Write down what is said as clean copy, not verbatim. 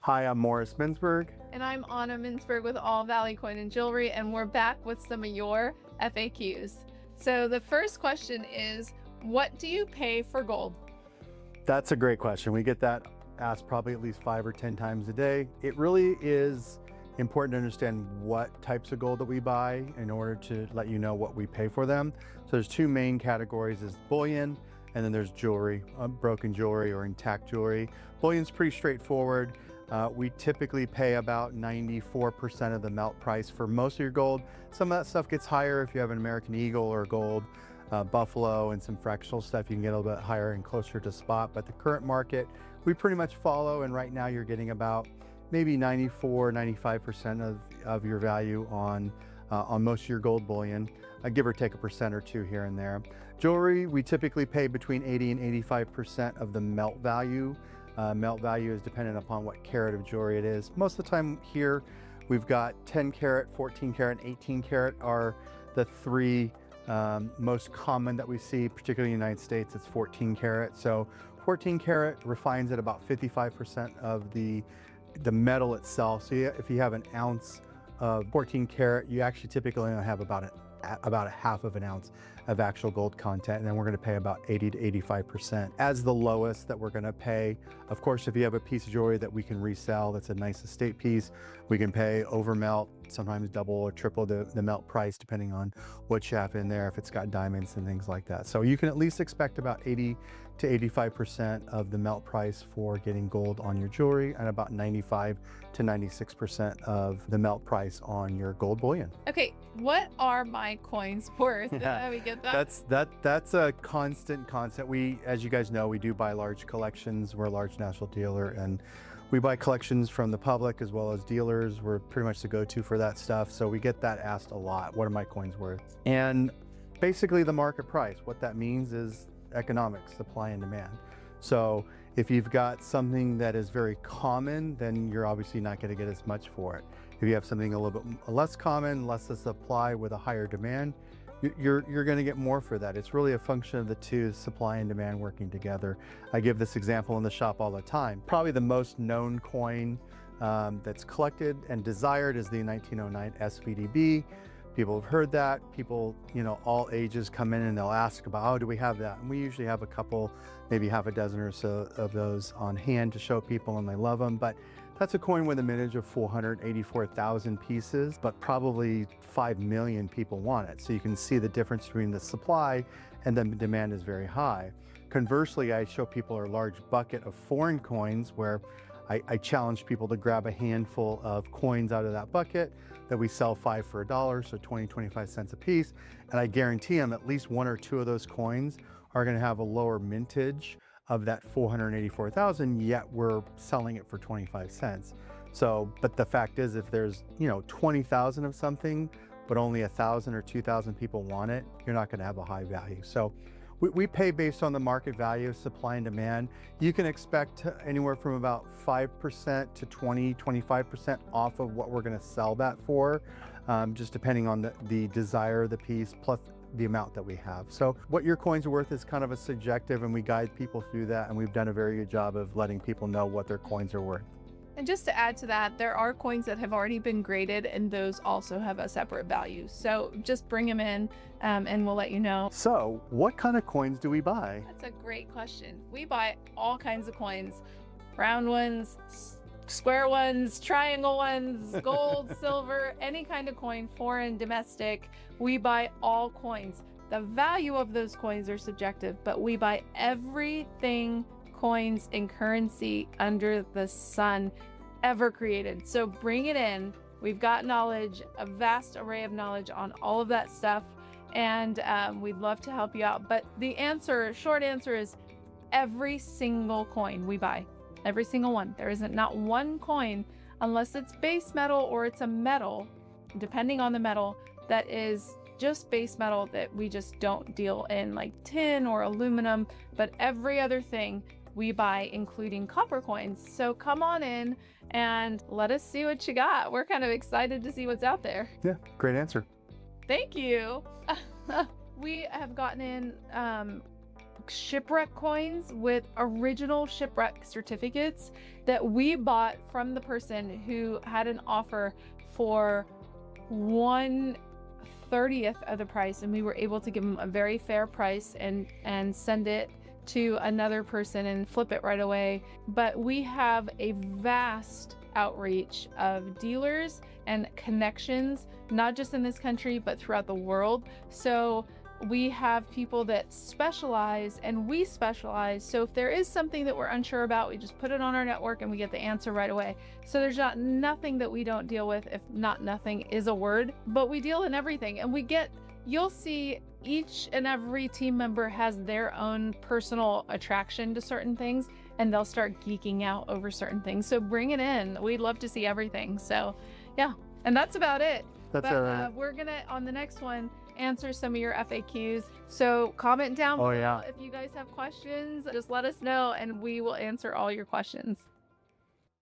Hi, I'm Morris Mintzberg. And I'm Anna Mintzberg with All Valley Coin and Jewelry, and we're back with some of your FAQs. So the first question is, what do you pay for gold? That's a great question. We get that asked probably at least 5 or 10 times a day. It really is important to understand what types of gold that we buy in order to let you know what we pay for them. So there's two main categories: is bullion, and then there's jewelry, broken jewelry or intact jewelry. Bullion's pretty straightforward. We typically pay about 94% of the melt price for most of your gold. Some of that stuff gets higher if you have an American Eagle or gold, buffalo, and some fractional stuff. You can get a little bit higher and closer to spot, but the current market, we pretty much follow, and right now you're getting about maybe 94, 95% of your value on most of your gold bullion, give or take a percent or two here and there. Jewelry, we typically pay between 80 and 85% of the melt value. Melt value is dependent upon what carat of jewelry it is. Most of the time here, we've got 10 carat, 14 carat, and 18 carat are the three most common that we see, particularly in the United States. It's 14 carat. So 14 carat refines at about 55% of the metal itself. So if you have an ounce of 14 carat, you actually typically only have about a half of an ounce of actual gold content, and then we're going to pay about 80 to 85% as the lowest that we're going to pay. Of course, if you have a piece of jewelry that we can resell, that's a nice estate piece, we can pay over melt, sometimes double or triple the melt price depending on what you have in there, if it's got diamonds and things like that. So you can at least expect about 80 to 85% of the melt price for getting gold on your jewelry, and about 95 to 96% of the melt price on your gold bullion. Okay, what are my coins worth? We get that? That's a constant concept. We, as you guys know, we do buy large collections. We're a large national dealer, and we buy collections from the public as well as dealers. We're pretty much the go-to for that stuff. So we get that asked a lot. What are my coins worth? And basically the market price. What that means is economics, supply and demand. So if you've got something that is very common, then you're obviously not going to get as much for it. If you have something a little bit less common, less supply with a higher demand, you're going to get more for that. It's really a function of the two, supply and demand, working together. I give this example in the shop all the time. Probably the most known coin that's collected and desired is the 1909 SVDB. People have heard that. People, all ages come in and they'll ask about, oh, do we have that? And we usually have a couple, maybe half a dozen or so of those on hand to show people, and they love them. But that's a coin with a mintage of 484,000 pieces, but probably 5 million people want it. So you can see the difference between the supply and the demand is very high. Conversely, I show people a large bucket of foreign coins where I challenge people to grab a handful of coins out of that bucket that we sell 5 for $1, so 20, 25 cents a piece. And I guarantee them at least one or two of those coins are gonna have a lower mintage of that 484,000, yet we're selling it for 25 cents. So, but the fact is, if there's 20,000 of something, but only 1,000 or 2,000 people want it, you're not gonna have a high value. So we pay based on the market value, supply and demand. You can expect anywhere from about 5% to 20, 25% off of what we're gonna sell that for, just depending on the desire of the piece, plus the amount that we have. So what your coins are worth is kind of a subjective, and we guide people through that, and we've done a very good job of letting people know what their coins are worth. And just to add to that, there are coins that have already been graded, and those also have a separate value. So just bring them in and we'll let you know. So what kind of coins do we buy? That's a great question. We buy all kinds of coins: round ones, square ones, triangle ones, gold, silver, any kind of coin, foreign, domestic. We buy all coins. The value of those coins are subjective, but we buy everything coins and currency under the sun ever created. So bring it in. We've got knowledge, a vast array of knowledge on all of that stuff, and we'd love to help you out. But the short answer is every single coin we buy, every single one. There isn't not one coin, unless it's base metal or it's a metal, depending on the metal, that is just base metal that we just don't deal in, like tin or aluminum. But every other thing we buy, including copper coins. So come on in and let us see what you got. We're kind of excited to see what's out there. Yeah, great answer. Thank you. We have gotten in shipwreck coins with original shipwreck certificates that we bought from the person who had an offer for 1/30th of the price, and we were able to give them a very fair price and send it to another person and flip it right away. But we have a vast outreach of dealers and connections, not just in this country, but throughout the world. So we have people that specialize and we specialize. So if there is something that we're unsure about, we just put it on our network and we get the answer right away. So there's nothing that we don't deal with. If not, nothing is a word, but we deal in everything. And you'll see each and every team member has their own personal attraction to certain things, and they'll start geeking out over certain things. So bring it in. We'd love to see everything. So yeah, and that's about it. We're gonna, on the next one, answer some of your FAQs. So comment down below if you guys have questions. Just let us know and we will answer all your questions.